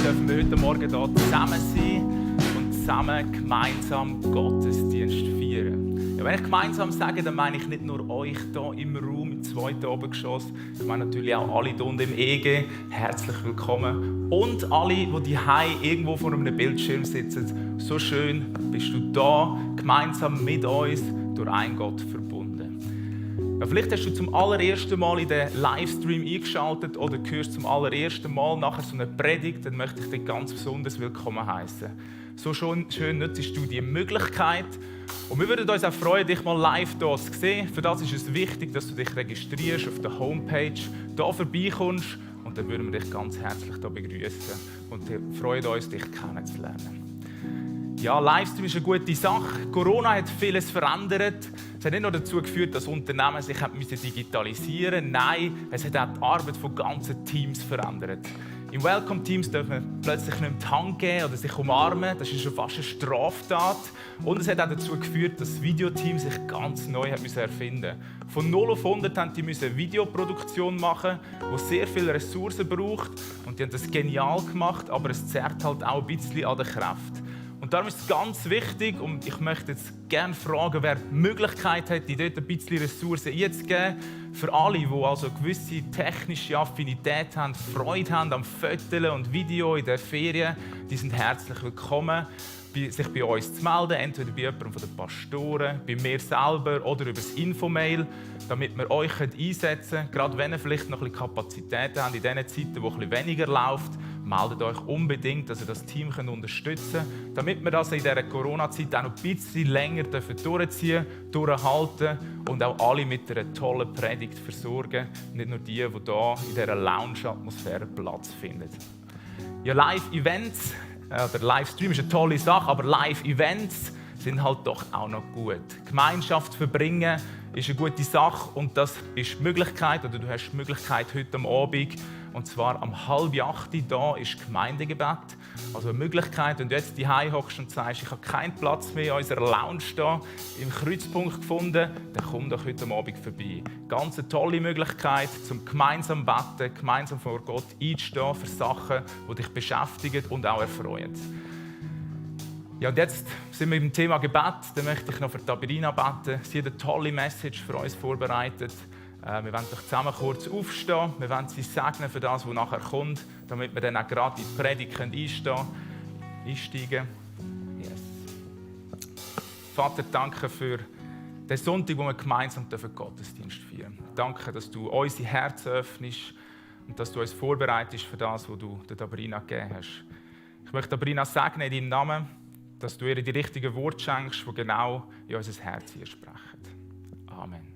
dürfen wir heute Morgen hier zusammen sein und zusammen gemeinsam Gottesdienst feiern. Ja, wenn ich gemeinsam sage, dann meine ich nicht nur euch hier im Raum, im zweiten Obergeschoss. Ich meine natürlich auch alle hier unten im EG. Herzlich willkommen. Und alle, die hier irgendwo vor einem Bildschirm sitzen. So schön bist du da, gemeinsam mit uns, durch einen Gott verbunden. Ja, vielleicht hast du zum allerersten Mal in den Livestream eingeschaltet oder hörst zum allerersten Mal nachher so eine Predigt, dann möchte ich dich ganz besonders willkommen heißen. So schön nutzt du die Möglichkeit. Und wir würden uns auch freuen, dich mal live hier zu sehen. Für das ist es wichtig, dass du dich registrierst auf der Homepage, hier vorbeikommst und dann würden wir dich ganz herzlich hier begrüßen und wir freuen uns, dich kennenzulernen. Ja, Livestream ist eine gute Sache. Corona hat vieles verändert. Es hat nicht nur dazu geführt, dass Unternehmen sich digitalisieren mussten. Nein, es hat auch die Arbeit von ganzen Teams verändert. Im Welcome Teams dürfen wir plötzlich nicht mehr die Hand geben oder sich umarmen. Das ist schon fast eine Straftat. Und es hat auch dazu geführt, dass das Videoteam sich ganz neu erfinden musste. Von 0 auf 100 mussten eine Videoproduktion machen, die sehr viele Ressourcen braucht. Und die haben das genial gemacht, aber es zerrt halt auch ein bisschen an der Kraft. Und darum ist es ganz wichtig, und ich möchte jetzt gerne fragen, wer die Möglichkeit hat, dort ein bisschen Ressourcen einzugeben. Für alle, die also eine gewisse technische Affinität haben, Freude haben am Fotos und Video in den Ferien, die sind herzlich willkommen, sich bei uns zu melden, entweder bei jemandem von den Pastoren, bei mir selber oder über das Infomail, damit wir euch einsetzen können. Gerade wenn ihr vielleicht noch ein bisschen Kapazitäten habt in diesen Zeiten, wo ein bisschen weniger läuft, meldet euch unbedingt, dass ihr das Team unterstützen könnt, damit wir das in dieser Corona-Zeit auch noch ein bisschen länger durchziehen, durchhalten und auch alle mit einer tollen Predigt versorgen. Nicht nur die hier in dieser Lounge-Atmosphäre Platz finden. Ja, Live-Events, der Livestream ist eine tolle Sache, aber Live-Events sind halt doch auch noch gut. Gemeinschaft verbringen ist eine gute Sache und das ist die Möglichkeit, oder du hast die Möglichkeit heute am Abend, und zwar um 7:30 da ist Gemeindegebet. Also eine Möglichkeit, wenn du jetzt daheim hockst und sagst, ich habe keinen Platz mehr in unserer Lounge da im Kreuzpunkt gefunden, dann komm doch heute Abend vorbei. Ganz eine tolle Möglichkeit, zum gemeinsam beten, gemeinsam vor Gott einzustehen für Sachen, die dich beschäftigen und auch erfreuen. Ja, und jetzt sind wir im Thema Gebet. Dann möchte ich noch für Taberina beten. Sie hat eine tolle Message für uns vorbereitet. Wir wollen doch zusammen kurz aufstehen. Wir wollen sie segnen für das, was nachher kommt, damit wir dann auch gerade in die Predigt einsteigen. Yes. Vater, danke für den Sonntag, wo wir gemeinsam Gottesdienst feiern dürfen. Danke, dass du unsere Herzen öffnest und dass du uns vorbereitest für das, was du der Taberina gegeben hast. Ich möchte Taberina segnen in deinem Namen, dass du ihr die richtigen Worte schenkst, die genau in unser Herz hier sprechen. Amen.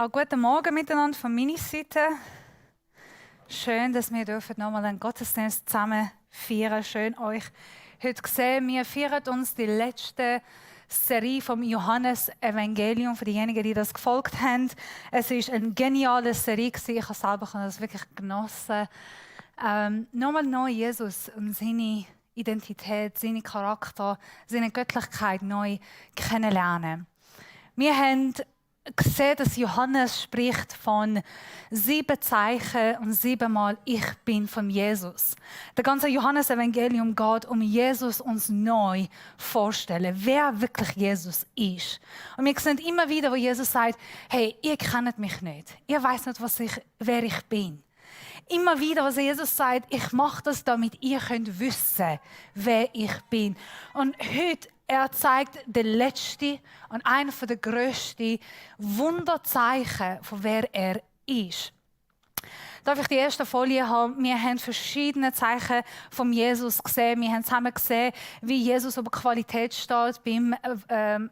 Auch guten Morgen miteinander von meiner Seite. Schön, dass wir nochmal einen Gottesdienst zusammen feiern. Schön, euch heute zu sehen. Wir feiern uns die letzte Serie vom Johannes-Evangelium, für diejenigen, die das gefolgt haben. Es war eine geniale Serie. Ich habe selber das wirklich genossen. Nochmal neu Jesus und seine Identität, seinen Charakter, seine Göttlichkeit neu kennenlernen. Wir haben gesehen, dass Johannes spricht von 7 Zeichen und 7 Mal ich bin von Jesus. Der ganze Johannes-Evangelium geht um Jesus uns neu vorstellen, wer wirklich Jesus ist. Und wir sehen immer wieder, wo Jesus sagt, hey, ihr kennt mich nicht. Ihr weiss nicht, wer ich bin. Immer wieder, was Jesus sagt, ich mache das, damit ihr könnt wissen, wer ich bin. Und heute er zeigt den letzten und einen der grössten Wunderzeichen, von wer er ist. Darf ich die erste Folie haben? Wir haben verschiedene Zeichen von Jesus gesehen. Wir haben zusammen gesehen, wie Jesus über Qualität steht, beim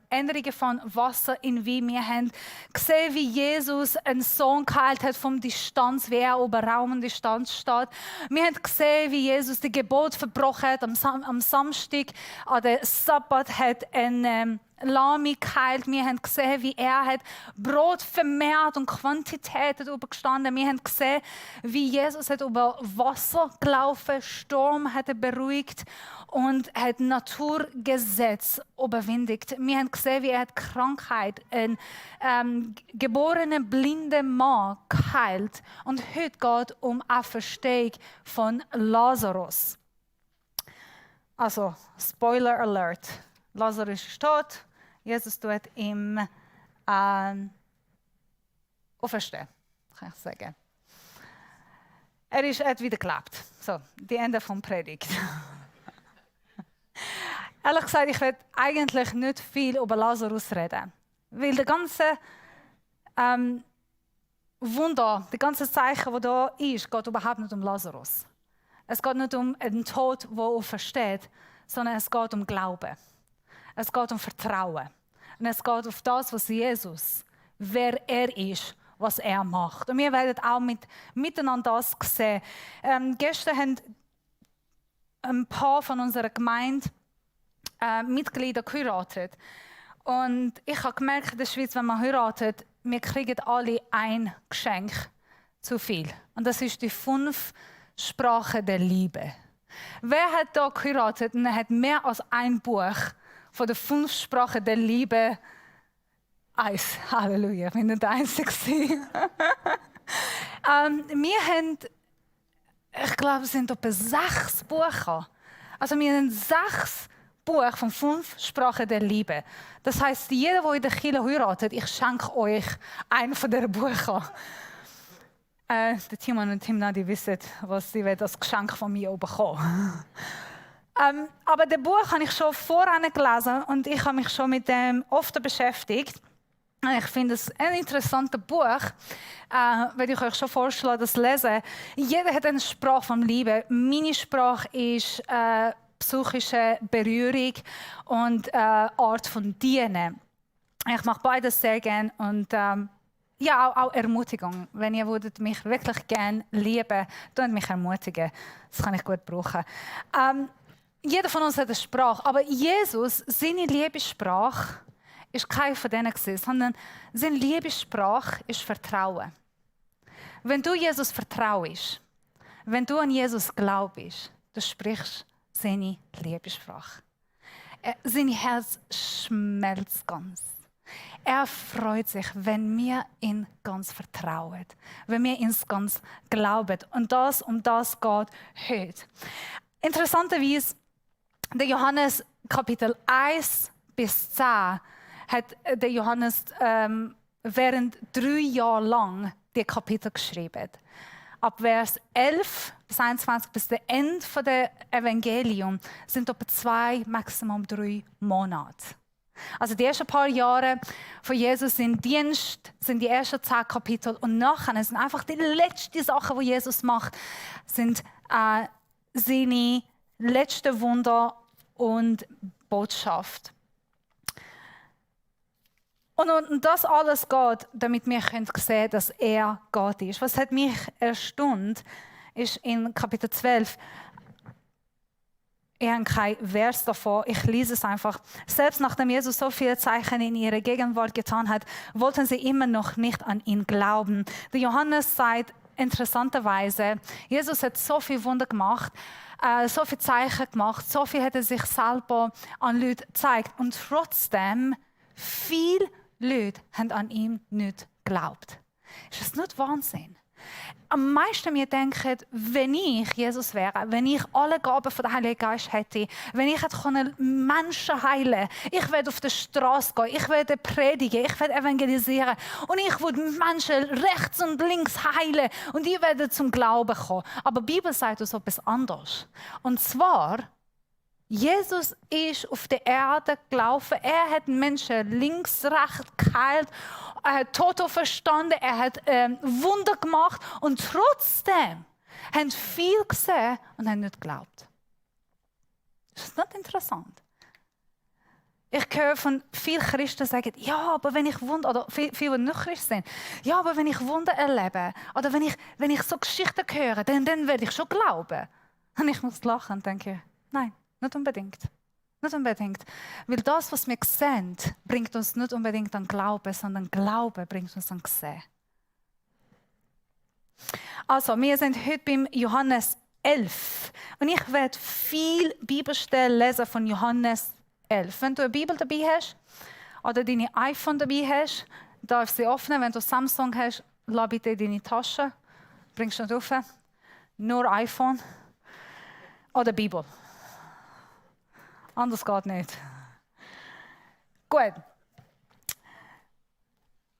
Änderungen von Wasser in Wein. Wir haben gesehen, wie Jesus einen Sohn geheilt hat von Distanz, wie er über Raum und Distanz steht. Wir haben gesehen, wie Jesus die Gebot verbrochen hat. Am Samstag, an der Sabbat, hat ein Lahme geheilt. Wir haben gesehen, wie er hat Brot vermehrt und Quantität hat übergestanden. Wir haben gesehen, wie Jesus hat über Wasser gelaufen, Sturm hat er beruhigt und hat Naturgesetz überwindigt. Wir haben gesehen, wie er hat Krankheit, einen geborenen blinden Mann geheilt. Und heute geht es um eine Verstehung von Lazarus. Also, Spoiler Alert. Lazarus ist tot. Jesus tut ihm auferstehen, kann ich sagen. Er hat wieder gelebt. So, die Ende vom Predigt. Ehrlich gesagt, ich will eigentlich nicht viel über Lazarus reden. Weil der ganze Wunder, die ganze Zeichen, das da ist, geht überhaupt nicht um Lazarus. Es geht nicht um einen Tod, der aufersteht, sondern es geht um Glauben. Es geht um Vertrauen. Und es geht auf das, was Jesus, wer er ist, was er macht. Und wir werden auch miteinander das sehen. Gestern haben ein paar von unserer Gemeinde Mitglieder geheiratet. Und ich habe gemerkt, in der Schweiz, wenn man heiratet, wir kriegen alle ein Geschenk zu viel. Und das ist die 5 Sprachen der Liebe. Wer hat da geheiratet und hat mehr als ein Buch von den 5 Sprachen der Liebe? Eins. Halleluja, ich bin nicht der Einzige. Wir haben, ich glaube, es sind etwa 6 Bücher. Also wir haben 6 Bücher von 5 Sprachen der Liebe. Das heisst, jeder, der in der Kirche heiratet, ich schenke euch einen von diesen Büchern. Der Timon und Timna, die wissen, was sie als Geschenk von mir bekommen. Aber das Buch habe ich schon vorher gelesen und ich habe mich schon mit dem oft beschäftigt. Ich finde es ein interessantes Buch, werde ich euch schon vorschlagen, das lesen. Jeder hat eine Sprache von Liebe. Meine Sprache ist psychische Berührung und Art von Dienen. Ich mache beides sehr gerne und ja, auch Ermutigung. Wenn ihr würdet mich wirklich gerne lieben, dann mich ermutigen. Das kann ich gut brauchen. Jeder von uns hat eine Sprache, aber Jesus, seine Liebessprache, ist keine von denen gewesen, sondern seine Liebessprache ist Vertrauen. Wenn du Jesus vertraust, wenn du an Jesus glaubst, du sprichst seine Liebessprache. Sein Herz schmelzt ganz. Er freut sich, wenn wir ihn ganz vertrauen, wenn wir ihn ganz glauben. Und um das geht heute. Interessanterweise, der Johannes Kapitel 1 bis 10 hat der Johannes während 3 Jahre lang die Kapitel geschrieben. Ab Vers 11 bis 21 bis zum Ende des Evangeliums sind etwa 2, maximum 3 Monate. Also die ersten paar Jahre von Jesus in Dienst sind die ersten 10 Kapitel und nachher sind einfach die letzten Sachen, die Jesus macht, sind seine letzten Wunder und Botschaft. Und das alles geht, damit wir sehen können, dass er Gott ist. Was hat mich erstaunt, ist in Kapitel 12, ich habe kein Vers davon, ich lese es einfach. Selbst nachdem Jesus so viele Zeichen in ihrer Gegenwart getan hat, wollten sie immer noch nicht an ihn glauben. Der Johannes sagt interessanterweise, Jesus hat so viel Wunder gemacht, so viele Zeichen gemacht, so viel hat er sich selber an Leute gezeigt. Und trotzdem, viele Leute haben an ihm nicht geglaubt. Ist das nicht Wahnsinn? Am meisten mir denken, wenn ich Jesus wäre, wenn ich alle Gaben von der Heiligen Geist hätte, wenn ich hätte Menschen heilen, ich werde auf die Straße gehen, ich werde predigen, ich werde evangelisieren und ich würde Menschen rechts und links heilen und die werden zum Glauben kommen. Aber die Bibel sagt uns etwas anderes. Und zwar, Jesus ist auf der Erde gelaufen. Er hat Menschen links, rechts geheilt. Er hat Tote verstanden. Er hat Wunder gemacht. Und trotzdem haben viele gesehen und haben nicht geglaubt. Das ist nicht interessant. Ich höre von vielen Christen sagen, ja, aber wenn ich Wunder, oder viele, die nicht Christen sind, ja, aber wenn ich Wunder erlebe, oder wenn ich so Geschichten höre, dann werde ich schon glauben. Und ich muss lachen und denke, nein, nicht unbedingt. Nicht unbedingt. Weil das, was wir sehen, bringt uns nicht unbedingt an Glauben, sondern Glaube bringt uns an Sehen. Also, wir sind heute beim Johannes 11. Und ich werde viel Bibelstellen lesen von Johannes 11. Wenn du eine Bibel dabei hast oder deine iPhone dabei hast, darfst du sie öffnen. Wenn du Samsung hast, lass bitte in deine Tasche. Bringst du nicht rauf. Nur iPhone oder Bibel. Anders geht nicht. Gut.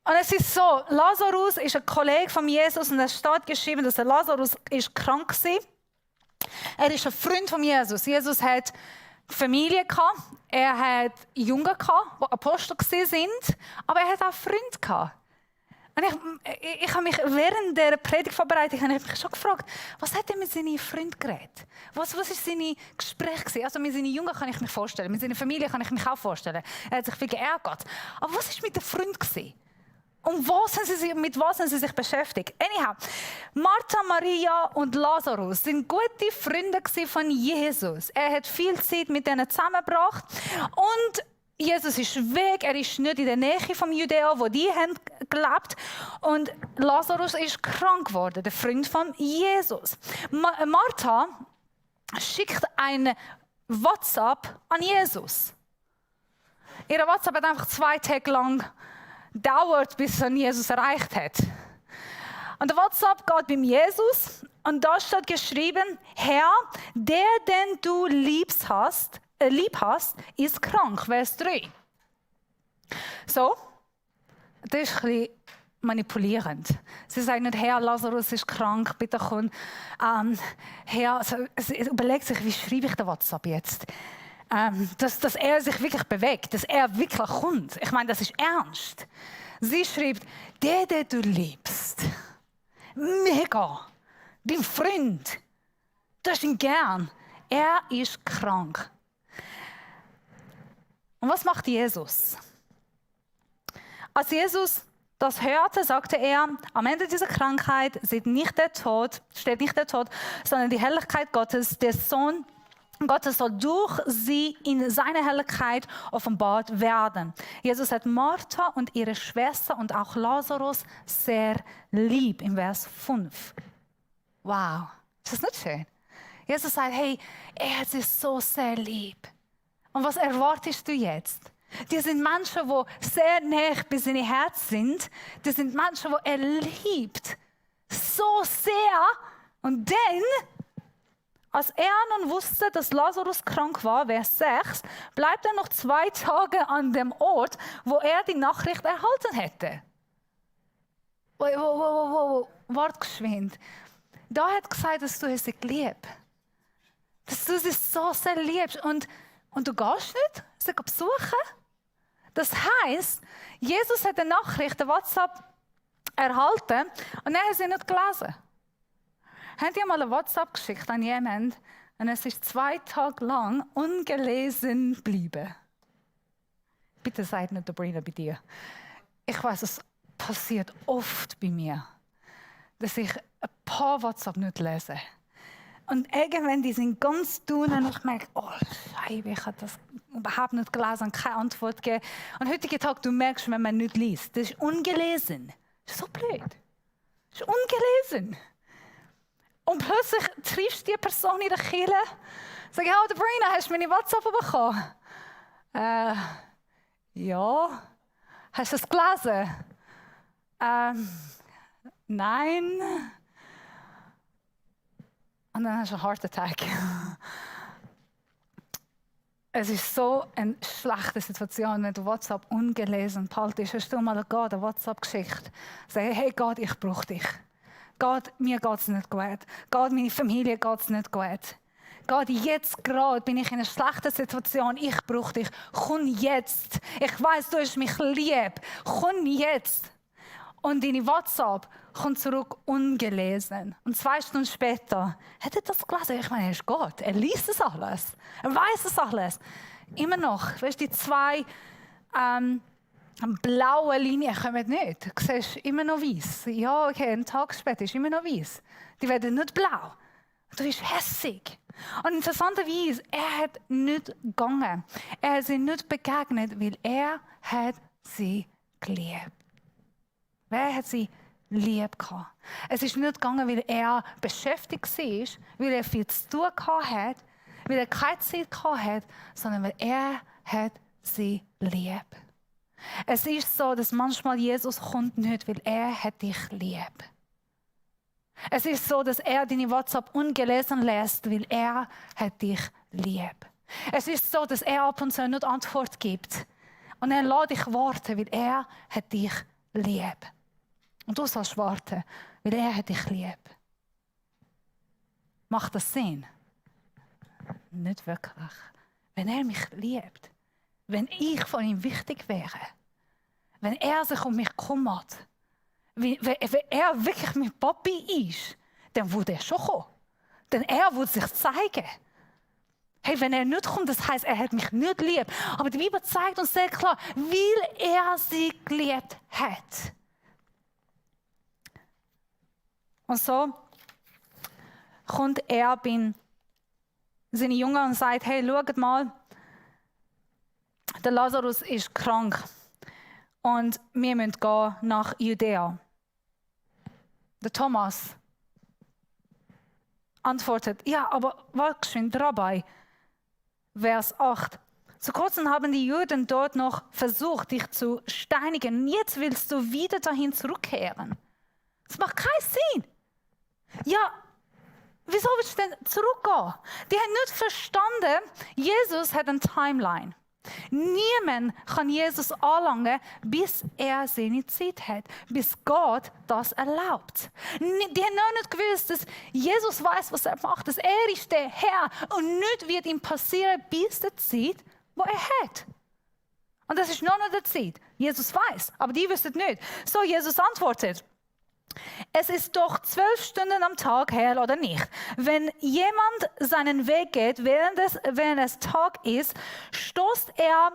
Und es ist so, Lazarus ist ein Kollege von Jesus und es steht geschrieben, dass der Lazarus ist krank war. Er ist ein Freund von Jesus. Jesus hat Familie gehabt, er hat Jünger gehabt, die Apostel sind, aber er hat auch Freunde gehabt. Und ich habe mich während der Predigtvorbereitung schon gefragt, was hat er mit seinen Freunden geredet? Was war seine Gespräche gewesen? Also mit seinen Jüngern kann ich mich vorstellen, mit seiner Familie kann ich mich auch vorstellen. Er hat sich viel geärgert. Aber was war mit den Freunden gewesen? Und mit was haben sie sich beschäftigt? Anyhow, Martha, Maria und Lazarus sind gute Freunde von Jesus. Er hat viel Zeit mit ihnen zusammengebracht. Und Jesus ist weg, er ist nicht in der Nähe von Judäa, wo die haben gelebt. Und Lazarus ist krank geworden, der Freund von Jesus. Martha schickt ein WhatsApp an Jesus. Ihre WhatsApp hat einfach 2 Tage lang dauert, bis er Jesus erreicht hat. Und der WhatsApp geht beim Jesus und da steht geschrieben, Herr, der, den du lieb hast, ist krank. Vers 3. So, das ist ein bisschen manipulierend. Sie sagen nicht, Herr, Lazarus ist krank, bitte komm. Herr, überlegt sich, wie schreibe ich den WhatsApp jetzt? Dass er sich wirklich bewegt, dass er wirklich kommt. Ich meine, das ist ernst. Sie schreibt, der du liebst, mega, dein Freund, du hast ihn gern, er ist krank. Und was macht Jesus? Als Jesus das hörte, sagte er, am Ende dieser Krankheit steht nicht der Tod, sondern die Herrlichkeit Gottes, der Sohn Gottes soll durch sie in seine Herrlichkeit offenbart werden. Jesus hat Martha und ihre Schwester und auch Lazarus sehr lieb, im Vers 5. Wow, ist das nicht schön? Jesus sagt, hey, er hat sie so sehr lieb. Und was erwartest du jetzt? Die sind Menschen, die sehr nah bei seinem Herz sind. Die sind Menschen, die er liebt. So sehr. Und dann, als er nun wusste, dass Lazarus krank war, Vers 6, bleibt er noch 2 Tage an dem Ort, wo er die Nachricht erhalten hätte. Wart geschwind. Da hat gesagt, dass du sie liebst. Dass du sie so sehr liebst. Und du gehst nicht, sie besuchen. Das heisst, Jesus hat eine Nachricht, eine WhatsApp erhalten und er hat sie nicht gelesen. Habt ihr mal eine WhatsApp geschickt an jemanden und es ist 2 Tage lang ungelesen geblieben? Bitte seid nicht Sabrina bei dir. Ich weiß, es passiert oft bei mir, dass ich ein paar WhatsApp nicht lese. Und irgendwann, die sind ganz dünn und ich merke, oh Scheibe, ich habe das überhaupt nicht gelesen und keine Antwort gegeben. Und heutigen Tag, du merkst, wenn man nicht liest, das ist ungelesen. Das ist so blöd. Das ist ungelesen. Und plötzlich triffst du die Person in der Kirche, sagst, oh, Sabrina, hast du meine WhatsApp bekommen? Ja. Hast du es gelesen? Nein. Und dann hast du einen Heart Attack. Es ist so eine schlechte Situation, wenn du WhatsApp ungelesen behaltest. Hast du mal Gott eine WhatsApp geschickt? Sag, hey Gott, ich brauche dich. Gott, mir geht es nicht gut. Gott, meine Familie geht es nicht gut. Gott, jetzt gerade bin ich in einer schlechten Situation. Ich brauche dich. Komm jetzt. Ich weiß, du hast mich lieb. Komm jetzt. Und deine WhatsApp kommt zurück ungelesen. Und 2 Stunden später hat er das gelesen. Ich meine, er ist Gott. Er liest es alles. Er weiß es alles. Immer noch. Weißt du, die 2 blauen Linien kommen nicht. Du siehst immer noch weiß. Ja, okay, einen Tag später ist immer noch weiß. Die werden nicht blau. Du bist hässig. Und interessanterweise, er hat nicht gegangen. Er hat sie nicht begegnet, weil er hat sie geliebt. Wer hat sie lieb gehabt? Es ist nicht gegangen, weil er beschäftigt war, weil er viel zu tun hat, weil er keine Zeit hat, sondern weil er hat sie lieb. Es ist so, dass manchmal Jesus kommt nicht, weil er hat dich lieb. Es ist so, dass er deine WhatsApp ungelesen lässt, weil er hat dich lieb. Es ist so, dass er ab und zu nicht Antwort gibt. Und er lässt dich warten, weil er hat dich lieb. Und du sollst warten, weil er hat dich lieb. Macht das Sinn? Nicht wirklich. Wenn er mich liebt, wenn ich von ihm wichtig wäre, wenn er sich um mich kümmert, wenn er wirklich mein Papi ist, dann würde er schon kommen. Denn er würde sich zeigen. Hey, wenn er nicht kommt, das heisst, er hat mich nicht lieb. Aber die Bibel zeigt uns sehr klar, weil er sie geliebt hat. Und so kommt er bei seinen Jüngern und sagt, hey, schaut mal, der Lazarus ist krank und wir müssen gehen nach Judäa. Der Thomas antwortet, ja, aber warte geschwind, Rabbi. Vers 8. Vor kurzem haben die Juden dort noch versucht, dich zu steinigen. Jetzt willst du wieder dahin zurückkehren. Das macht keinen Sinn. Ja, wieso willst du denn zurückgehen? Die haben nicht verstanden, Jesus hat eine Timeline. Niemand kann Jesus anlangen, bis er seine Zeit hat, bis Gott das erlaubt. Die haben noch nicht gewusst, dass Jesus weiß, was er macht, dass er ist der Herr und nichts wird ihm passieren bis der Zeit, wo er hat. Und das ist noch nicht der Zeit. Jesus weiß, aber die wissen nicht. So, Jesus antwortet. Es ist doch 12 Stunden am Tag hell oder nicht. Wenn jemand seinen Weg geht, während es Tag ist, stoßt er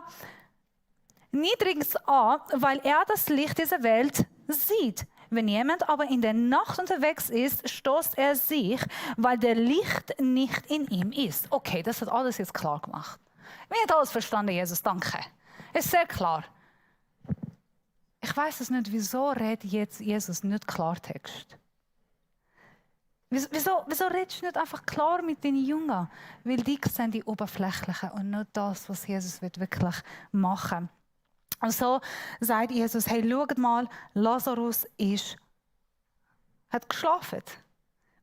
niedrigs an, weil er das Licht dieser Welt sieht. Wenn jemand aber in der Nacht unterwegs ist, stoßt er sich, weil der Licht nicht in ihm ist. Okay, das hat alles jetzt klar gemacht. Wir haben alles verstanden, Jesus, danke. Ist sehr klar. Ich weiß es nicht, wieso redet jetzt Jesus nicht Klartext? Wieso redest du nicht einfach klar mit den Jüngern? Weil die sehen die Oberflächlichen und nicht das, was Jesus wirklich machen will. Und so sagt Jesus, hey, schaut mal, Lazarus hat geschlafen.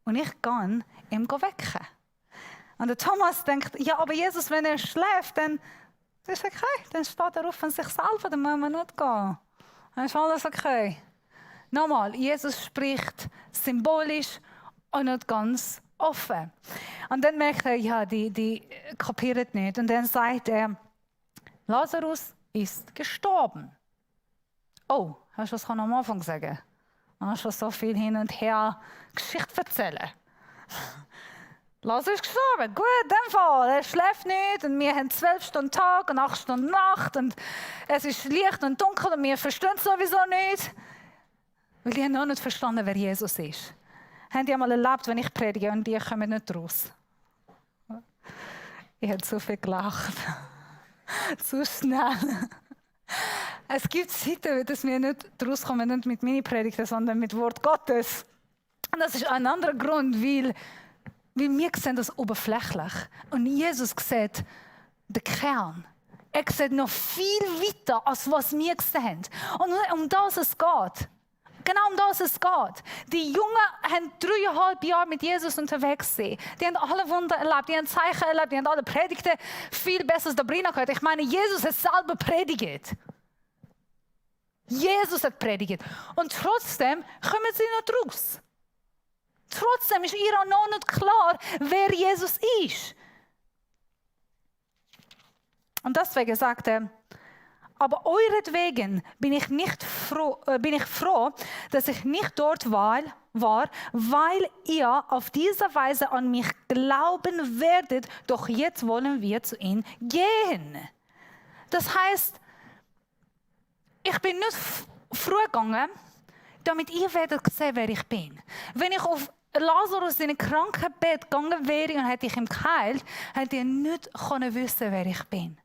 Und ich kann ihn wecken. Und der Thomas denkt, ja, aber Jesus, wenn er schläft, dann ist okay, dann steht er auf von sich selber, dann müssen wir nicht gehen. Dann ist alles okay. Nochmal, Jesus spricht symbolisch und nicht ganz offen. Und dann merkt er, ja, die kapieren nicht. Und dann sagt er, Lazarus ist gestorben. Oh, hast du was am Anfang sagen? Hast du so viel hin und her Geschichte erzählen? Lazarus ist gestorben. Gut, in dem Fall. Er schläft nicht und wir haben 12 Stunden Tag und 8 Stunden Nacht und es ist Licht und dunkel und wir verstehen es sowieso nicht. Weil die haben noch nicht verstanden, wer Jesus ist. Haben die einmal erlebt, wenn ich predige und die kommen nicht raus? Ich habe zu viel gelacht. Zu schnell. Es gibt Zeiten, dass wir nicht rauskommen, nicht mit Mini-Predigten, sondern mit Wort Gottes. Und das ist ein anderer Grund, weil wir sehen das oberflächlich. Und Jesus sieht den Kern. Er sieht noch viel weiter, als was wir sehen. Und um das es geht. Genau um das es geht. Die Jungen haben 3,5 Jahre mit Jesus unterwegs gewesen. Die haben alle Wunder erlebt, die haben Zeichen erlebt, die haben alle Predigten viel besser als Sabrina gehört. Ich meine, Jesus hat selber predigt. Jesus hat predigt. Und trotzdem kommen sie nicht raus. Trotzdem ist ihr noch nicht klar, wer Jesus ist. Und deswegen sagt er, aber euretwegen bin ich froh, dass ich nicht dort war, weil ihr auf diese Weise an mich glauben werdet, doch jetzt wollen wir zu ihm gehen. Das heißt, ich bin nicht früh gegangen, damit ihr werdet sehen, wer ich bin. Wenn ich auf Lazarus in ein Krankenbett gegangen wäre und hätte ich ihm geheilt, hätte ihr nicht wissen, wer ich bin.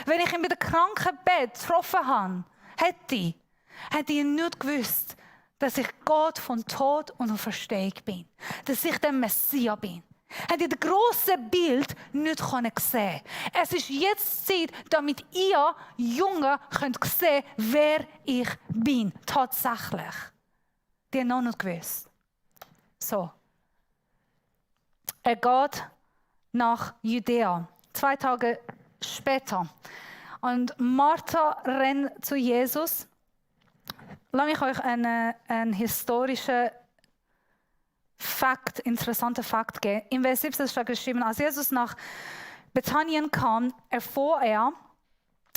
Wenn ich ihn bei dem Krankenbett getroffen habe, hätte ich nicht gewusst, dass ich Gott von Tod und Auferstehung bin. Dass ich der Messias bin. Hätte ich das grosse Bild nicht sehen können. Es ist jetzt Zeit, damit ihr Jungen könnt sehen, wer ich bin. Tatsächlich. Die haben noch nicht gewusst. So. Er geht nach Judäa. 2 Tage später. Und Martha rennt zu Jesus. Lass mich euch einen historischen interessanten Fakt geben. Im Vers 17 steht geschrieben, als Jesus nach Bethanien kam, erfuhr er,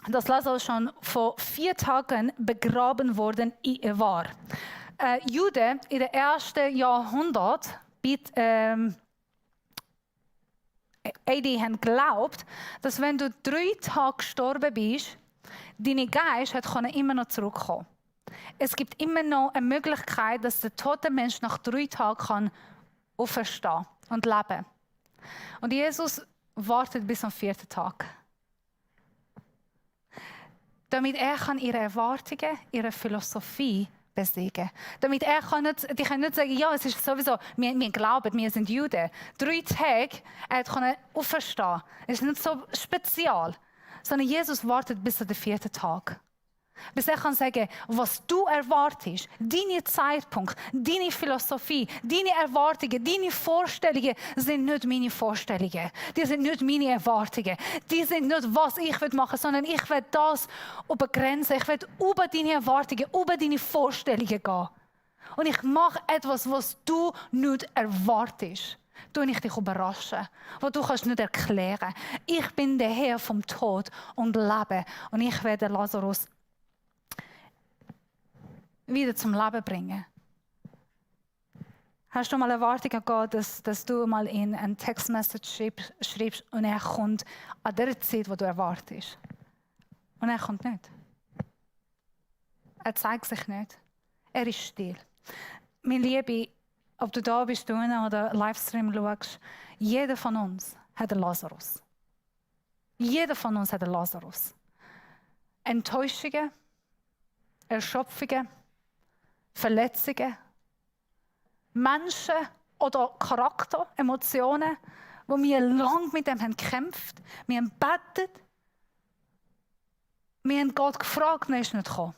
dass Lazarus schon vor 4 Tagen begraben worden war. Juden in den ersten Jahrhundert AD haben geglaubt, dass wenn du 3 Tage gestorben bist, dein Geist immer noch zurückkommen. Es gibt immer noch eine Möglichkeit, dass der tote Mensch nach 3 Tagen auferstehen und leben. Und Jesus wartet bis am 4. Tag. Damit er ihre Erwartungen, ihre Philosophie besiegen. Damit er die können nicht sagen, ja, es ist sowieso, wir glauben, wir sind Juden. 3 Tage, er konnte auferstehen. Es ist nicht so spezial, sondern Jesus wartet bis an den 4. Tag. Bis er kann sagen, was du erwartest, deine Zeitpunkt, deine Philosophie, deine Erwartungen, deine Vorstellungen sind nicht meine Vorstellungen. Die sind nicht meine Erwartungen. Die sind nicht, was ich machen will, sondern ich will das übergrenzen. Ich will über deine Erwartungen, über deine Vorstellungen gehen. Und ich mache etwas, was du nicht erwartest. Tue ich dich überraschen, was du kannst nicht erklären. Ich bin der Herr vom Tod und Leben. Und ich werde Lazarus wieder zum Leben bringen. Hast du mal Erwartungen gehabt, dass du mal in ein Textmessage schreibst und er kommt an der Zeit, wo du erwartest? Und er kommt nicht. Er zeigt sich nicht. Er ist still. Meine Liebe, ob du da bist oder Livestream schaust, jeder von uns hat einen Lazarus. Jeder von uns hat einen Lazarus. Enttäuschungen, Erschöpfungen, Verletzungen, Menschen oder Charakter, Emotionen, wo wir lange mit dem haben gekämpft, wir haben gebetet, wir haben Gott gefragt und er ist nicht gekommen.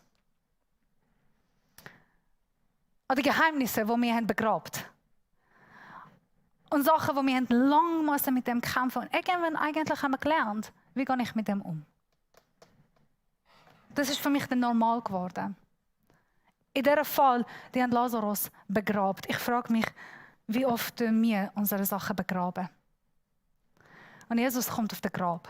Oder Geheimnisse, die wir haben begrabt. Und Sachen, die wir haben lange mit dem kämpfen und irgendwann eigentlich haben wir gelernt, wie gehe ich mit dem um. Das ist für mich dann normal geworden. In diesem Fall, die haben Lazarus begrabt. Ich frage mich, wie oft wir unsere Sachen begraben. Und Jesus kommt auf den Grab.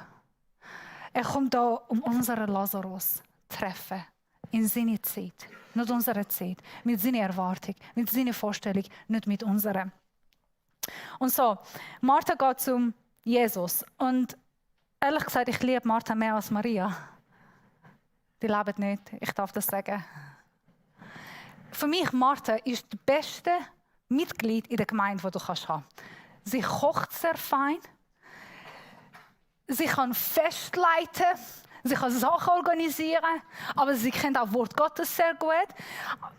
Er kommt da, um unseren Lazarus zu treffen. In seiner Zeit. Nicht unsere Zeit. Mit seiner Erwartung. Mit seiner Vorstellung. Nicht mit unserer. Und so, Martha geht zum Jesus. Und ehrlich gesagt, ich liebe Martha mehr als Maria. Die lebt nicht. Ich darf das sagen. Für mich, Martha, ist das beste Mitglied in der Gemeinde, das du haben kannst. Sie kocht sehr fein. Sie kann Fest leiten. Sie kann Sachen organisieren. Aber sie kennt auch Wort Gottes sehr gut.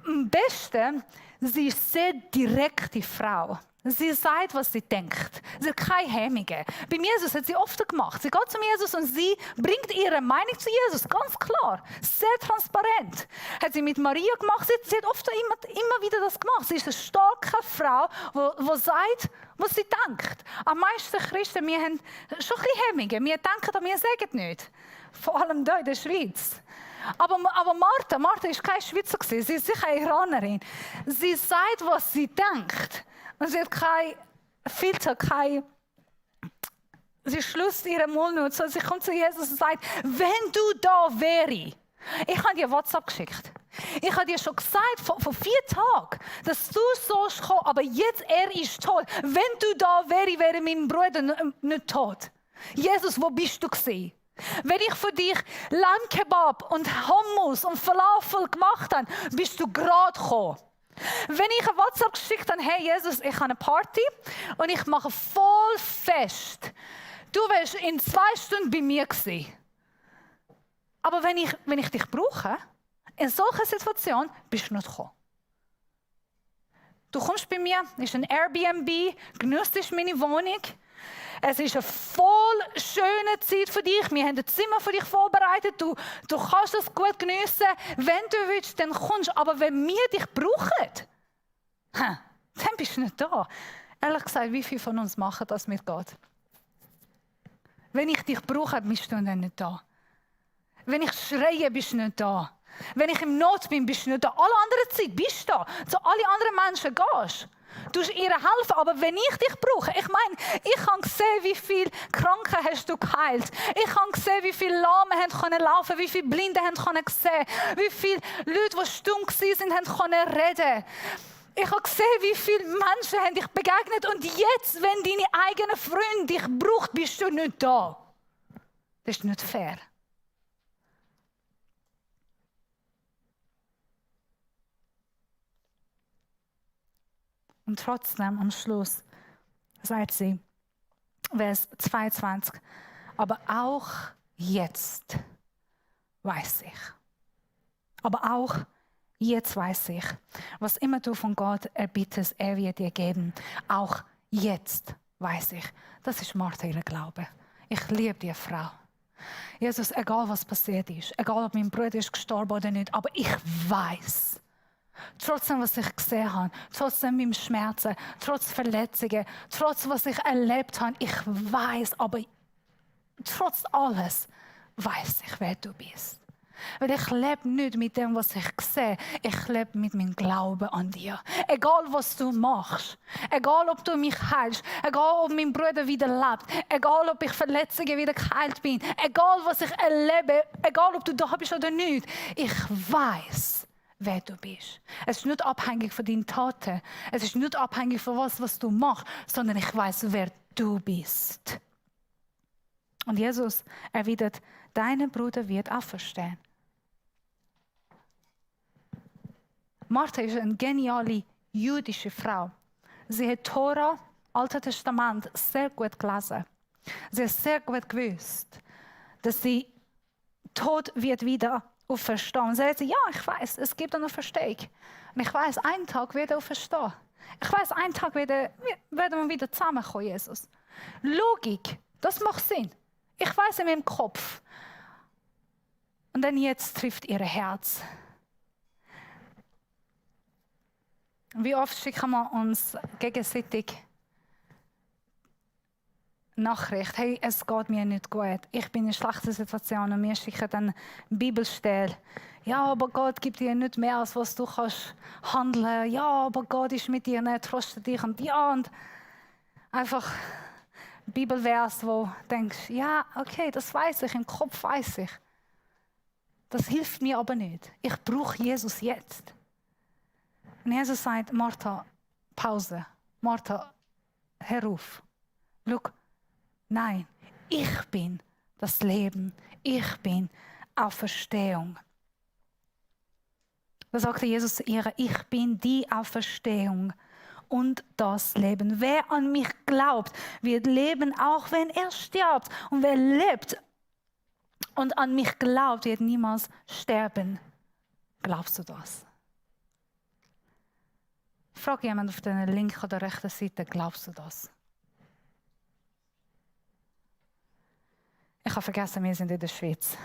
Am besten, sie ist eine sehr direkte Frau. Sie sagt, was sie denkt. Sie hat keine Hemmungen. Bei Jesus hat sie oft gemacht. Sie geht zum Jesus und sie bringt ihre Meinung zu Jesus. Ganz klar. Sehr transparent. Hat sie mit Maria gemacht. Sie hat oft immer wieder das gemacht. Sie ist eine starke Frau, die sagt, was sie denkt. Am meisten Christen, wir haben schon ein bisschen Hemmungen. Wir denken, aber wir sagen nicht. Vor allem hier in der Schweiz. Aber Martha war keine Schweizer. Sie ist sicher eine Iranerin. Sie sagt, was sie denkt. Und sie hat kein Filter, sie schließt ihren Mund nicht. So, sie kommt zu Jesus und sagt, wenn du da wärst. Ich habe dir WhatsApp geschickt. Ich habe dir schon gesagt, vor 4 Tagen, dass du sollst kommen, aber jetzt, er ist tot. Wenn du da wärst, wäre mein Bruder nicht tot. Jesus, wo bist du gewesen? Wenn ich für dich Lammkebab und Hummus und Falafel gemacht habe, bist du gerade gekommen. Wenn ich ein WhatsApp geschickt habe, hey Jesus, ich habe eine Party und ich mache voll fest. Du wärst in 2 Stunden bei mir gewesen. Aber wenn ich dich brauche, in solcher Situation, bist du nicht gekommen. Du kommst bei mir, es ist ein Airbnb, genießt meine Wohnung. Es ist eine voll schöne Zeit für dich. Wir haben ein Zimmer für dich vorbereitet. Du kannst es gut geniessen. Wenn du willst, dann kommst du. Aber wenn wir dich brauchen, dann bist du nicht da. Ehrlich gesagt, wie viele von uns machen das mit Gott? Wenn ich dich brauche, bist du dann nicht da. Wenn ich schreie, bist du nicht da. Wenn ich im Not bin, bist du nicht da. Alle anderen Zeit bist du da. Zu allen anderen Menschen gehst du musst ihr helfen, aber wenn ich dich brauche, ich meine, ich habe gesehen, wie viele Kranken hast du geheilt. Ich habe gesehen, wie viele Lahme können laufen, wie viele Blinde können sehen, wie viele Leute, die stumm waren, können reden. Ich habe gesehen, wie viele Menschen haben dich begegnet und jetzt, wenn deine eigenen Freunde dich brauchen, bist du nicht da. Das ist nicht fair. Und trotzdem, am Schluss, sagt sie, Vers 22, aber auch jetzt weiß ich. Aber auch jetzt weiß ich, was immer du von Gott erbittest, er wird dir geben. Auch jetzt weiß ich. Das ist Martha, ihr Glaube. Ich liebe die Frau. Jesus, egal was passiert ist, egal ob mein Bruder ist gestorben oder nicht, aber ich weiß, trotzdem, was ich gesehen habe, trotzdem meinem Schmerzen, trotz Verletzungen, trotz was ich erlebt habe, ich weiß, aber trotz alles weiß ich, wer du bist. Weil ich lebe nicht mit dem, was ich sehe. Ich lebe mit meinem Glauben an dir. Egal, was du machst. Egal, ob du mich heilst. Egal, ob mein Bruder wieder lebt. Egal, ob ich Verletzungen wieder geheilt bin. Egal, was ich erlebe. Egal, ob du da bist oder nicht. Ich weiß, wer du bist. Es ist nicht abhängig von deinen Taten. Es ist nicht abhängig von was du machst, sondern ich weiß, wer du bist. Und Jesus erwidert, dein Bruder wird auferstehen. Martha ist eine geniale jüdische Frau. Sie hat Tora, Altes Testament, sehr gut gelesen. Sie hat sehr gut gewusst, dass sie tot wird wieder auferstehen. Sie sagt, ja, ich weiß, es gibt eine Auferstehung. Und ich weiß, einen Tag wird er auferstehen. Ich weiß, einen Tag werden wir wieder zusammenkommen, Jesus. Logik, das macht Sinn. Ich weiß in meinem Kopf. Und dann jetzt trifft ihr Herz. Wie oft schicken wir uns gegenseitig Nachricht, hey, es geht mir nicht gut, ich bin in einer schlechten Situation und wir schicken dann Bibelstelle. Ja, aber Gott gibt dir nicht mehr, als was du kannst handeln. Ja, aber Gott ist mit dir, er tröstet dich. Und ja, und einfach Bibelvers, wo du denkst, ja, okay, das weiß ich, im Kopf weiß ich. Das hilft mir aber nicht. Ich brauche Jesus jetzt. Und Jesus sagt, Martha, Pause. Martha, hör auf. Schau, nein, ich bin das Leben. Ich bin Auferstehung. Da sagte Jesus zu ihr, ich bin die Auferstehung und das Leben. Wer an mich glaubt, wird leben, auch wenn er stirbt. Und wer lebt und an mich glaubt, wird niemals sterben. Glaubst du das? Frag jemand auf der linken oder rechten Seite, glaubst du das? Ich habe vergessen, wir sind in der Schweiz.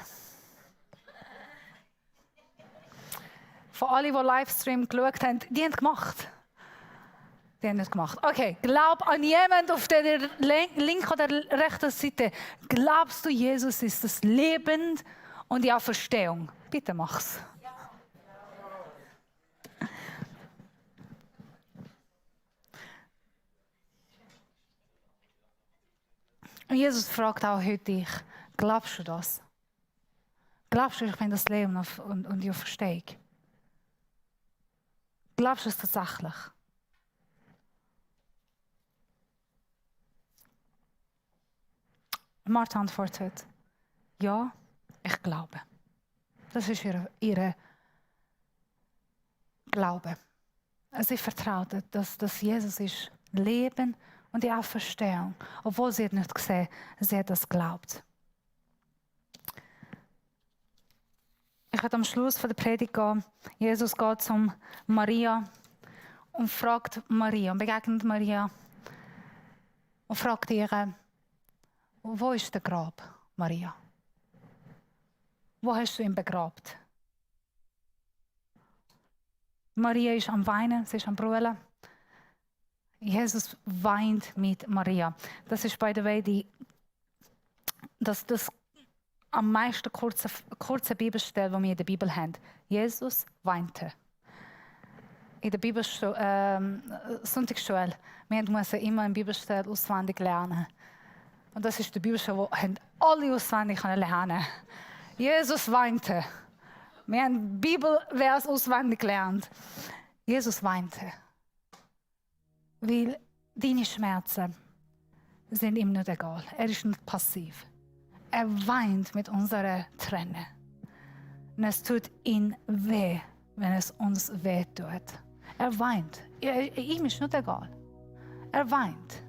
Von allen, die Livestream geschaut haben, die haben gemacht. Die haben nicht gemacht. Okay, glaub an jemanden auf der linken oder rechten Seite. Glaubst du, Jesus ist das Leben und die Auferstehung? Bitte mach's. Und Jesus fragt auch heute dich, glaubst du das? Glaubst du, ich bin das Leben und die Auferstehung? Glaubst du es tatsächlich? Martha antwortet, ja, ich glaube. Das ist ihre Glaube. Sie vertraut, dass Jesus ist Leben und die Auferstehung. Obwohl sie es nicht gesehen, sie hat das geglaubt. Ich werde am Schluss der Predigt gehen. Jesus geht zu Maria und fragt Maria und begegnet Maria und fragt ihr, wo ist der Grab, Maria? Wo hast du ihn begrabt? Maria ist am Weinen, sie ist am Brüllen. Jesus weint mit Maria. Das ist, by the way, das am meisten kurze Bibelstelle, die wir in der Bibel haben. Jesus weinte. In der Sonntagsschule, wir mussten immer eine Bibelstelle auswendig lernen. Und das ist die Bibelstelle, die alle auswendig lernen können. Jesus weinte. Wir haben Bibelvers auswendig gelernt. Jesus weinte. Weil deine Schmerzen sind ihm nicht egal. Er ist nicht passiv. Er weint mit unseren Tränen. Und es tut ihm weh, wenn es uns weh tut. Er weint. Ihm ist nicht egal. Er weint.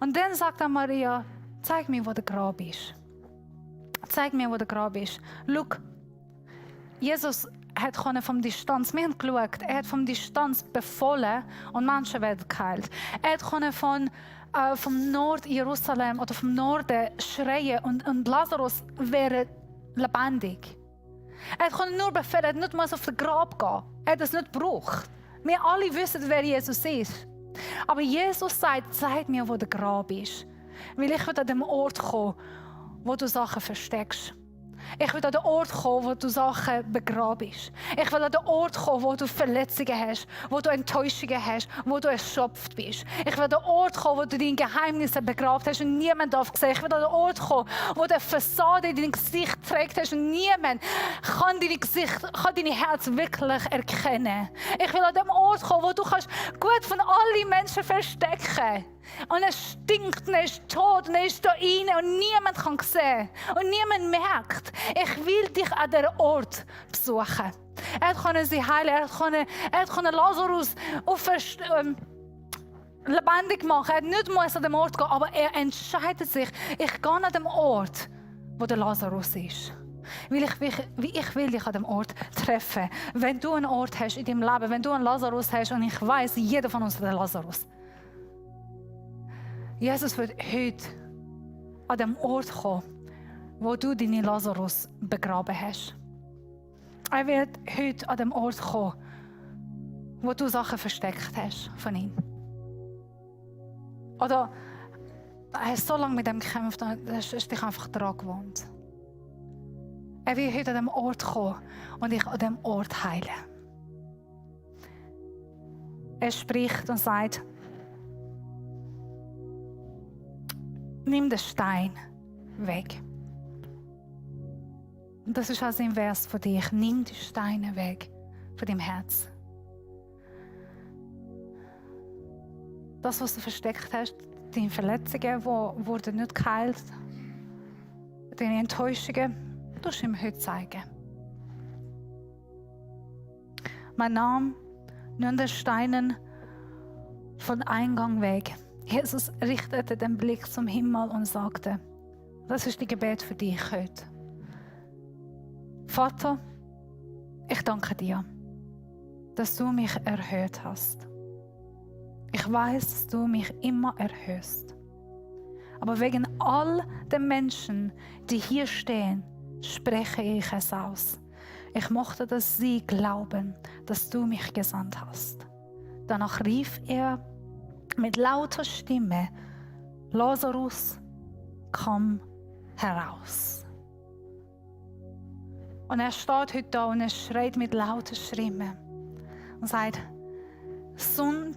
Und dann sagt er Maria, zeig mir, wo der Grab ist. Zeig mir, wo der Grab ist. Schau, Jesus hat von Distanz, wir haben geschaut, er hat von Distanz befohlen und Menschen werden geheilt. Er hat vom Nord-Jerusalem oder vom Norden schreien und Lazarus wäre lebendig. Er konnte nur befehlen, er nicht auf das Grab gehen. Er hat es nicht gebraucht. Wir alle wissen, wer Jesus ist. Aber Jesus sagt, zeig mir, wo der Grab ist. Weil ich will an dem Ort kommen, wo du Sachen versteckst. Ich will an den Ort kommen, wo du Sachen begrabst. Ich will an den Ort kommen, wo du Verletzungen hast, wo du Enttäuschungen hast, wo du erschöpft bist. Ich will an den Ort kommen, wo du deine Geheimnisse begrabt hast und niemand darf sehen. Ich will an den Ort kommen, wo du eine Fassade in dein Gesicht trägt hast und niemand kann dein Herz wirklich erkennen. Ich will an den Ort kommen, wo du kannst gut von allen Menschen verstecken. Und es stinkt, und er ist tot, und er ist da rein und niemand kann sehen. Und niemand merkt. Ich will dich an diesem Ort besuchen. Er konnte sie heilen, er konnte Lazarus lebendig machen. Er nicht an den Ort gehen, aber er entscheidet sich, ich gehe an den Ort, wo der Lazarus ist. Weil ich will dich an dem Ort treffen. Wenn du einen Ort hast in deinem Leben, wenn du einen Lazarus hast, und ich weiß, jeder von uns hat einen Lazarus. Jesus wird heute an dem Ort kommen, wo du deinen Lazarus begraben hast. Er wird heute an dem Ort kommen, wo du Sachen versteckt hast von ihm. Oder er hat so lange mit dem gekämpft, und du hast dich einfach daran gewohnt. Er wird heute an dem Ort kommen und dich an dem Ort heilen. Er spricht und sagt, nimm den Stein weg. Und das ist also ein Vers von dir. Nimm die Steine weg von deinem Herz. Das, was du versteckt hast, deine Verletzungen, die wurden nicht geheilt, deine Enttäuschungen, du musst ihm heute zeigen. Mein Name, nimm den Steinen von Eingang weg. Jesus richtete den Blick zum Himmel und sagte, das ist die Gebet für dich heute. Vater, ich danke dir, dass du mich erhört hast. Ich weiß, dass du mich immer erhörst. Aber wegen all den Menschen, die hier stehen, spreche ich es aus. Ich möchte, dass sie glauben, dass du mich gesandt hast. Danach rief er mit lauter Stimme, Lazarus, komm heraus. Und er steht heute da und er schreit mit lauter Stimme und sagt, Sünden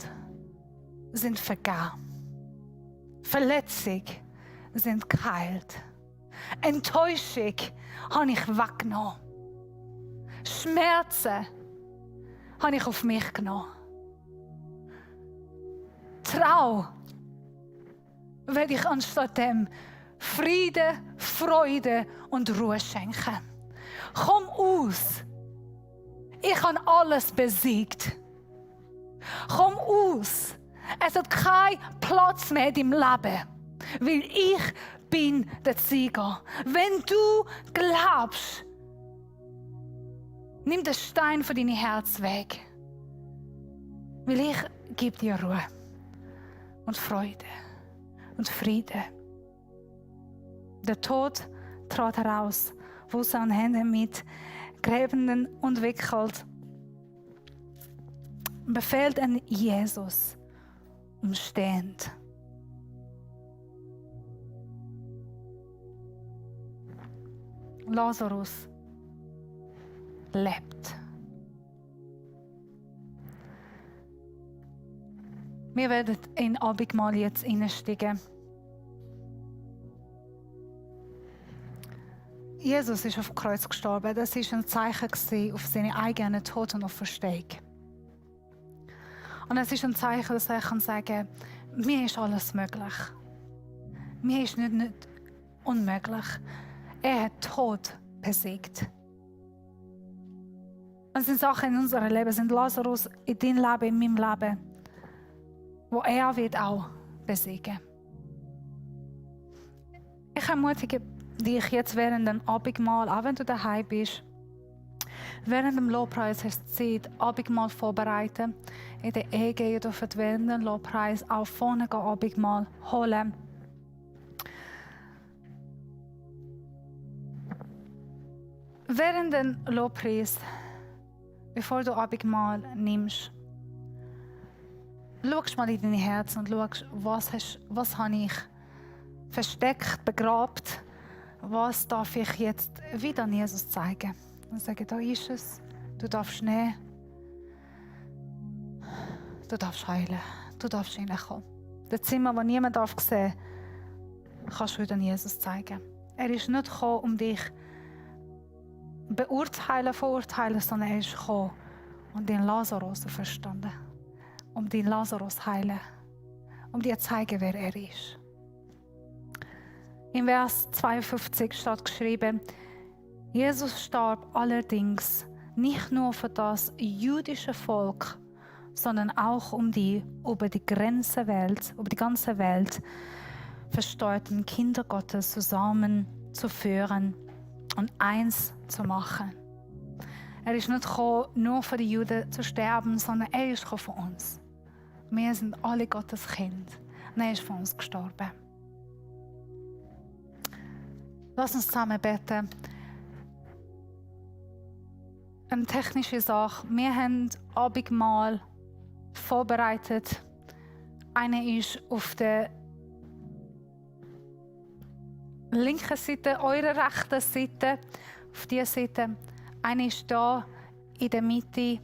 sind vergeben. Verletzungen sind geheilt. Enttäuschung habe ich weggenommen. Schmerzen habe ich auf mich genommen. Trau werde ich anstatt dem Friede, Freude und Ruhe schenken. Komm aus. Ich habe alles besiegt. Komm aus. Es hat keinen Platz mehr in deinem Leben, weil ich bin der Sieger. Wenn du glaubst, nimm den Stein von deinem Herz weg, weil ich gebe dir Ruhe und Freude und Friede. Der Tod trat heraus, wo seine Hände mit Gräbenden umwickelt, befehlt an Jesus umstehend. Lazarus lebt. Wir werden in Abendmahl jetzt einsteigen. Jesus ist auf dem Kreuz gestorben. Das war ein Zeichen auf seine eigene Tod und Auferstehung. Und es ist ein Zeichen, dass er sagen kann, mir ist alles möglich. Mir ist nicht unmöglich. Er hat Tod besiegt. Und es sind Sachen in unserem Leben, sind Lazarus in deinem Leben, in meinem Leben, wo er wird auch besiegen. Ich ermutige dich jetzt während dem Abendmahl, auch wenn du daheim bist, während dem Lobpreis hast du Zeit, Abendmahl vorbereiten. In der EG, ihr dürft während dem Lobpreis auch vorne gehen, Abendmahl holen. Während dem Lobpreis, bevor du Abendmahl nimmst, schau mal in dein Herz und schau, was habe ich versteckt, begrabt, was darf ich jetzt wieder an Jesus zeigen. Und sagen, da ist es, du darfst nehmen, du darfst heilen, du darfst reinkommen. Das Zimmer, das niemand sehen darf, kannst du wieder an Jesus zeigen. Er ist nicht gekommen, um dich beurteilen, verurteilen, sondern er ist gekommen, um den Lazarus zu verstehen, um den Lazarus zu heilen, um dir zu zeigen, wer er ist. Im Vers 52 steht geschrieben, Jesus starb allerdings nicht nur für das jüdische Volk, sondern auch um die über die ganze Welt verstreuten Kinder Gottes zusammenzuführen und eins zu machen. Er ist nicht gekommen, nur für die Juden zu sterben, sondern er ist gekommen für uns. Wir sind alle Gottes Kinder und er ist für uns gestorben. Lass uns zusammen beten. Eine technische Sache. Wir haben Abendmahl vorbereitet. Eine ist auf der linken Seite, eurer rechten Seite, auf dieser Seite. Eine ist da in der Mitte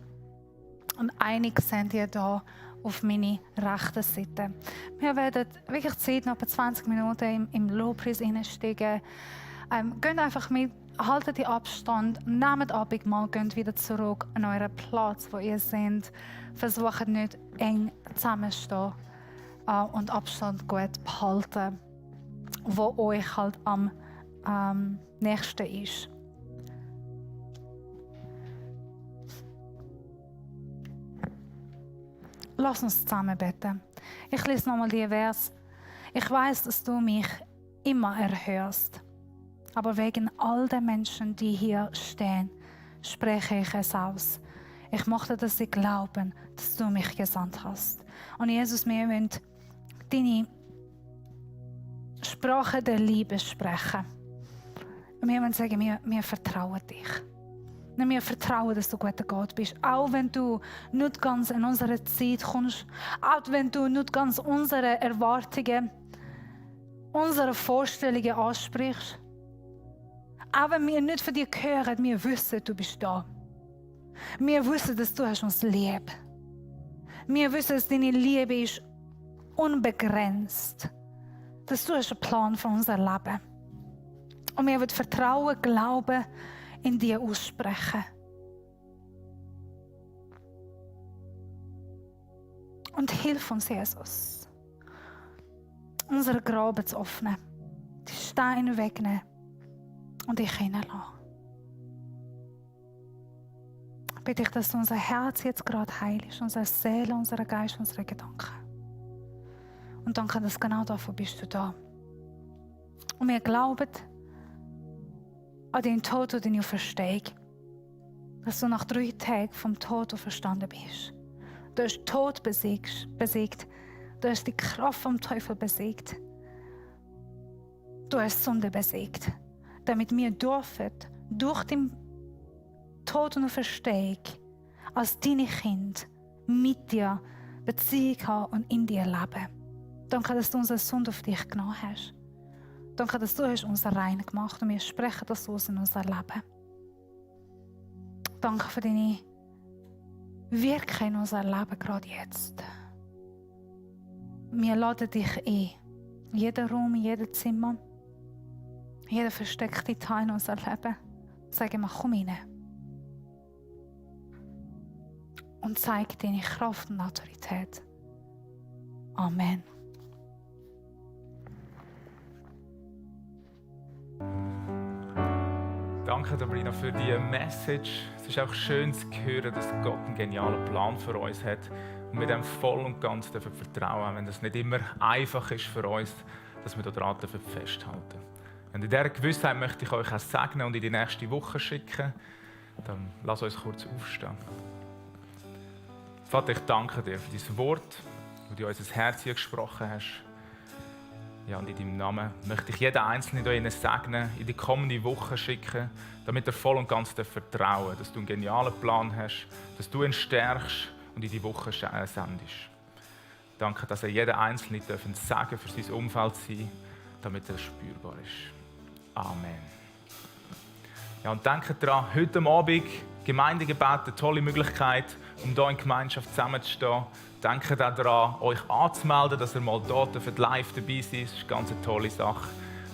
und eine seht ihr da auf meine rechte Seite. Wir werden wirklich Zeit, noch etwa 20 Minuten im Lobpreis einsteigen. Geht einfach mit, haltet den Abstand, nehmt Abendmahl, geht wieder zurück an euren Platz, wo ihr seid. Versucht nicht eng zusammenzustehen und Abstand gut behalten, wo euch halt am nächsten ist. Lass uns zusammen beten. Ich lese nochmal die Vers. Ich weiß, dass du mich immer erhörst. Aber wegen all der Menschen, die hier stehen, spreche ich es aus. Ich möchte, dass sie glauben, dass du mich gesandt hast. Und Jesus, wir wollen deine Sprache der Liebe sprechen. Und wir wollen sagen, wir vertrauen dich. Und wir vertrauen, dass du guter Gott bist. Auch wenn du nicht ganz in unsere Zeit kommst, auch wenn du nicht ganz unsere Erwartungen, unsere Vorstellungen ansprichst. Auch wenn wir nicht von dir hören, wir wissen, du bist da. Wir wissen, dass du uns lieb hast. Wir wissen, dass deine Liebe ist unbegrenzt. dass du einen Plan für unser Leben. Und wir wollen Vertrauen, Glauben in dir aussprechen. Und hilf uns, Jesus, unsere Graben zu öffnen, die Steine wegnehmen und dich hineinlassen. Ich bitte dich, dass du unser Herz jetzt gerade heilst, unsere Seele, unseren Geist, unsere Gedanken. Und danke, dass genau dafür bist du da. Und wir glauben an deinen Tod und deine Auferstehung, dass du nach 3 Tagen vom Tod auferstanden bist. Du hast den Tod besiegt. Du hast die Kraft vom Teufel besiegt. Du hast Sünde besiegt. Damit wir dürfen, durch den Tod und Auferstehung, als deine Kinder mit dir Beziehung haben und in dir leben. Danke, dass du unsere Sünde auf dich genommen hast. Danke, dass du uns rein gemacht hast und wir sprechen das aus in unser Leben. Danke für deine Wirken in unser Leben gerade jetzt. Wir laden dich ein. In jedem Raum, in jedem Zimmer, jeder versteckte Teil in unser Leben. Sagen wir, komm rein. Und zeig deine Kraft und Autorität. Amen. Danke, Sabrina, für diese Message. Es ist auch schön zu hören, dass Gott einen genialen Plan für uns hat und wir dem voll und ganz vertrauen dürfen, wenn das nicht immer einfach ist für uns, dass wir daran festhalten dürfen. Und in dieser Gewissheit möchte ich euch auch segnen und in die nächste Woche schicken. Dann lass uns kurz aufstehen. Vater, ich danke dir für dein Wort, das du in unser Herz hier gesprochen hast. Ja, und in deinem Namen möchte ich jeden Einzelnen hier segnen, in die kommende Woche schicken, damit er voll und ganz vertrauen, dass du einen genialen Plan hast, dass du ihn stärkst und in die Woche sendest. Danke, dass er jeden Einzelnen ein Segen für sein Umfeld sein, damit er spürbar ist. Amen. Ja, und denkt daran, heute Abend Gemeindegebet, eine tolle Möglichkeit, um hier in Gemeinschaft zusammenzustehen. Denkt auch daran, euch anzumelden, dass ihr mal dort live dabei seid. Das ist eine ganz tolle Sache.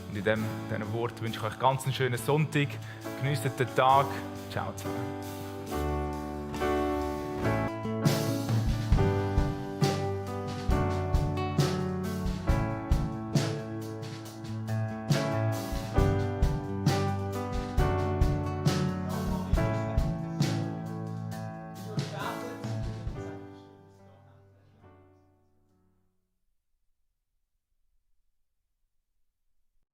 Und in diesem Wort wünsche ich euch ganz einen schönen Sonntag. Genießt den Tag. Ciao zusammen.